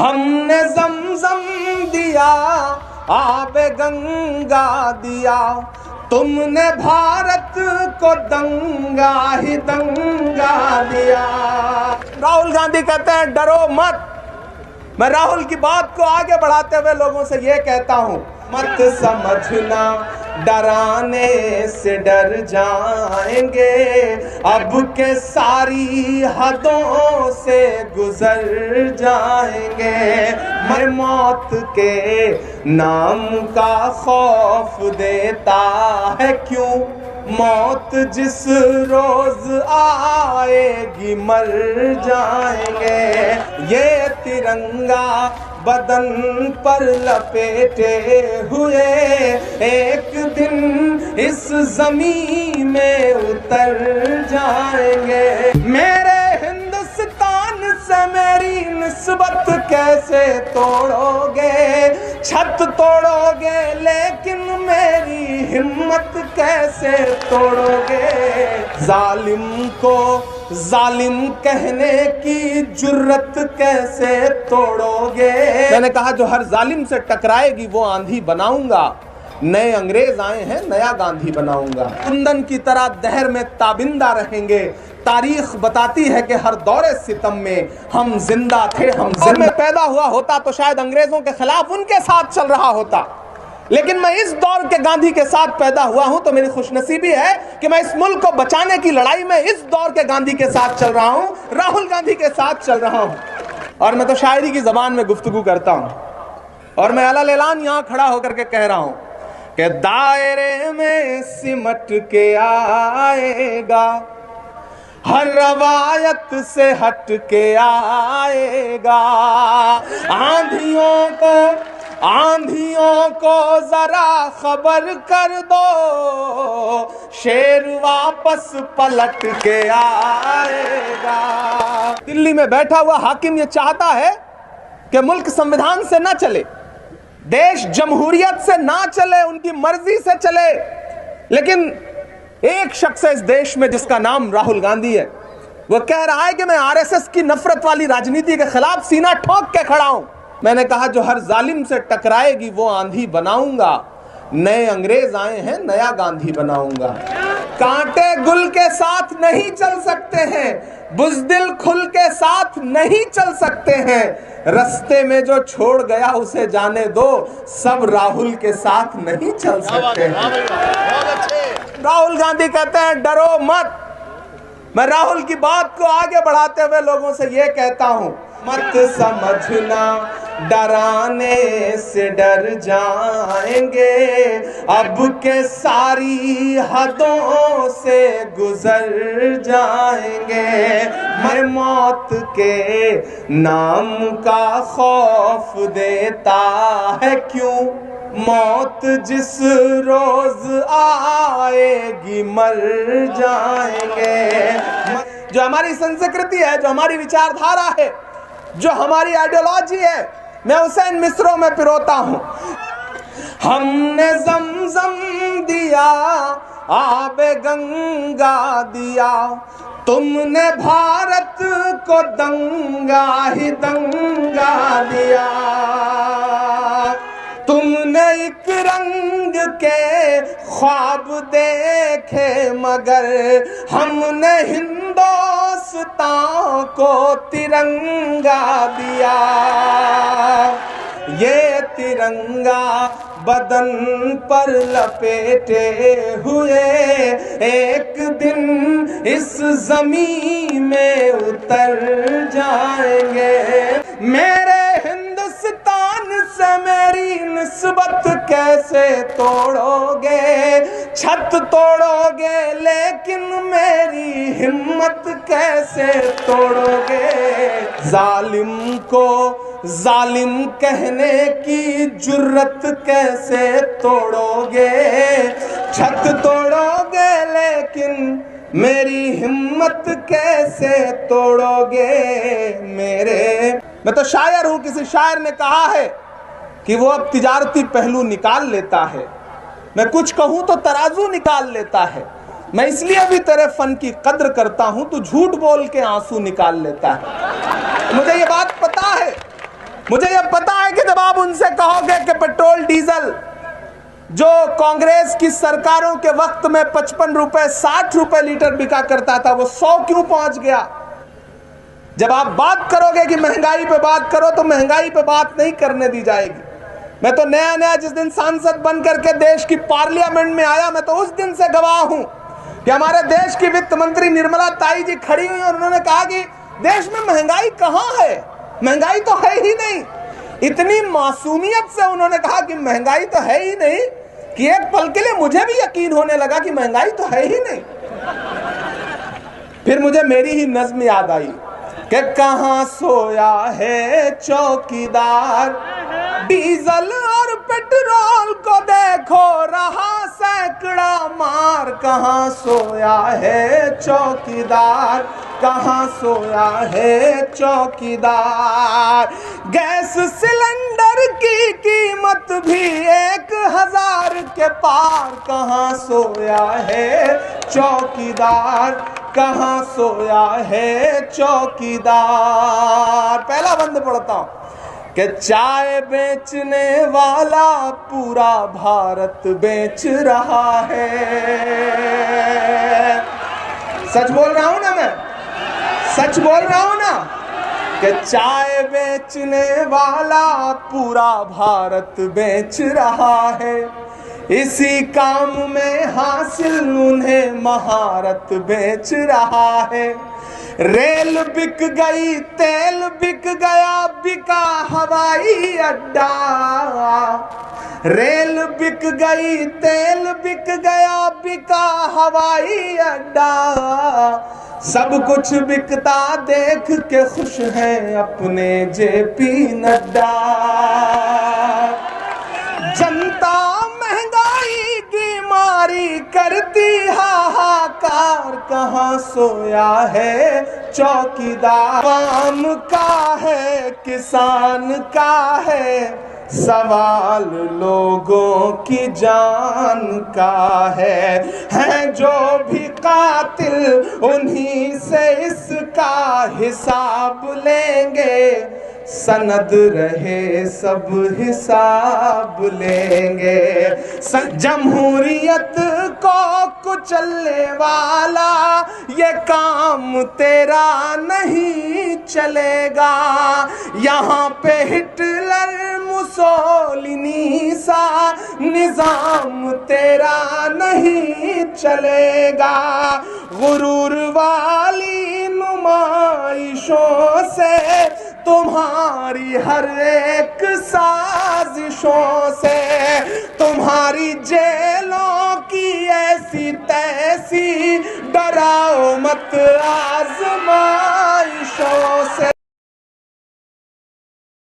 हमने ज़मज़म दिया, आबे गंगा दिया, तुमने भारत को दंगा ही दंगा दिया। राहुल गांधी कहते हैं डरो मत। मैं राहुल की बात को आगे बढ़ाते हुए लोगों से ये कहता हूं, मत समझना डराने से डर जाएंगे, अब के सारी हदों से गुजर जाएंगे। मैं मौत के नाम का खौफ देता है क्यों, मौत जिस रोज आएगी मर जाएंगे। ये तिरंगा बदन पर लपेटे हुए एक दिन इस जमीन में उतर जाएंगे। मेरे हिंदुस्तान से मेरी निस्बत कैसे तोड़ोगे, छत तोड़ोगे लेकिन मेरी हिम्मत कैसे तोड़ोगे। जालिम को जालिम कहने की जुर्रत कैसे तोड़ोगे। मैंने कहा जो हर जालिम से टकराएगी वो आंधी बनाऊंगा, नए अंग्रेज आए हैं नया गांधी बनाऊंगा। कुंदन की तरह दहर में ताबिंदा रहेंगे, तारीख बताती है कि हर दौरे सितम में हम जिंदा थे। हम जिंदा में पैदा हुआ होता तो शायद अंग्रेजों के खिलाफ उनके साथ चल रहा होता, लेकिन मैं इस दौर के गांधी के साथ पैदा हुआ हूं तो मेरी खुशनसीबी है कि मैं इस मुल्क को बचाने की लड़ाई में इस दौर के गांधी के साथ चल रहा हूं, राहुल गांधी के साथ चल रहा हूं। और मैं तो शायरी की जबान में गुफ्तगू करता हूं और मैं अलल ऐलान यहां खड़ा होकर के कह रहा हूं कि दायरे में सिमट के आएगा, हर रवायत से हट के आएगा। आंधियों को जरा खबर कर दो, शेर वापस पलट के आएगा। दिल्ली में बैठा हुआ हाकिम ये चाहता है कि मुल्क संविधान से ना चले, देश जमहूरियत से ना चले, उनकी मर्जी से चले, लेकिन एक शख्स है इस देश में जिसका नाम राहुल गांधी है, वो कह रहा है कि मैं आरएसएस की नफरत वाली राजनीति के खिलाफ सीना ठोक के खड़ा हूं। मैंने कहा जो हर जालिम से टकराएगी वो आंधी बनाऊंगा, नए अंग्रेज आए हैं नया गांधी बनाऊंगा। कांटे गुल के साथ नहीं चल सकते हैं, बुज़दिल खुल के साथ नहीं चल सकते हैं, रास्ते में जो छोड़ गया उसे जाने दो, सब राहुल के साथ नहीं चल सकते हैं। राहुल गांधी कहते हैं डरो मत। मैं राहुल की बात को आगे बढ़ाते हुए लोगों से ये कहता हूं, मत समझना डराने से डर जाएंगे, अब के सारी हदों से गुजर जाएंगे। मैं मौत के नाम का खौफ देता है क्यों, मौत जिस रोज आएगी मर जाएंगे। जो हमारी संस्कृति है, जो हमारी विचारधारा है, जो हमारी आइडियोलॉजी है, मैं उसे इन मिसरों में पिरोता हूं। हमने ज़मज़म दिया, आबे गंगा दिया, तुमने भारत को दंगा ही दंगा दिया। तुमने एक रंग के ख्वाब देखे मगर हमने हिंदुस्तान को तिरंगा दिया। ये तिरंगा बदन पर लपेटे हुए एक दिन इस जमीन में उतर जाएंगे। मेरे हिंदुस्तान से मेरी निस्बत कैसे तोड़ोगे, छत तोड़ोगे लेकिन मेरी हिम्मत कैसे तोड़ोगे। जालिम को जालिम कहने की जुर्रत कैसे तोड़ोगे, छत तोड़ोगे लेकिन मेरी हिम्मत कैसे तोड़ोगे। मैं तो शायर हूं, किसी शायर ने कहा है कि वो अब तिजारती पहलू निकाल लेता है, मैं कुछ कहूं तो तराजू निकाल लेता है। मैं इसलिए भी तेरे फन की कद्र करता हूं, तू झूठ बोल के आंसू निकाल लेता है। मुझे ये बात पता है मुझे यह पता है कि जब आप उनसे कहोगे कि पेट्रोल डीजल जो कांग्रेस की सरकारों के वक्त में 55 रुपए 60 रुपए लीटर बिका करता था वो 100 क्यों पहुंच गया। जब आप बात करोगे कि महंगाई पे बात करो तो महंगाई पे बात नहीं करने दी जाएगी। मैं तो नया नया जिस दिन सांसद बन करके देश की पार्लियामेंट में आया, मैं तो उस दिन से गवाह हूं कि हमारे देश की वित्त मंत्री निर्मला ताई जी खड़ी हुई और उन्होंने कहा कि देश में महंगाई कहां है, महंगाई तो है ही नहीं। इतनी मासूमियत से उन्होंने कहा कि महंगाई तो है ही नहीं कि एक पल के लिए मुझे भी यकीन होने लगा कि महंगाई तो है ही नहीं। फिर मुझे मेरी ही नज्म याद आई कि कहां सोया है चौकीदार, डीजल और पेट्रोल को देखो रहा सैकड़ा मार। कहां सोया है चौकीदार, कहां सोया है चौकीदार। गैस सिलेंडर की कीमत भी 1000 के पार। कहां सोया है चौकीदार, कहां सोया है चौकीदार। पहला बंद पढ़ता हूं कि चाय बेचने वाला पूरा भारत बेच रहा है। सच बोल रहा हूं ना, मैं सच बोल रहा हूं ना कि चाय बेचने वाला पूरा भारत बेच रहा है। इसी काम में हासिल उन्हें महारत बेच रहा है। रेल बिक गई, तेल बिक गया, बिका हवाई अड्डा। रेल बिक गई, तेल बिक गया, बिका हवाई अड्डा। सब कुछ बिकता देख के खुश हैं अपने जेपी नड्डा। जनता महंगाई की मारी करती हाहाकार। कहां सोया है चौकीदार। आवाम का है, किसान का है, सवाल लोगों की जान का है जो भी कातिल उन्हीं से इसका हिसाब लेंगे। सनद रहे सब हिसाब लेंगे। जमहूरियत को कुचलने वाला ये काम तेरा नहीं चलेगा। यहाँ पे हिटलर मुसोलिनी सा निजाम तेरा नहीं चलेगा। गुरूर वाली नुमाइशों से, तुम्हारी हर एक साजिशों से, तुम्हारी जेलों की ऐसी तैसी डराओ मत आज़मा।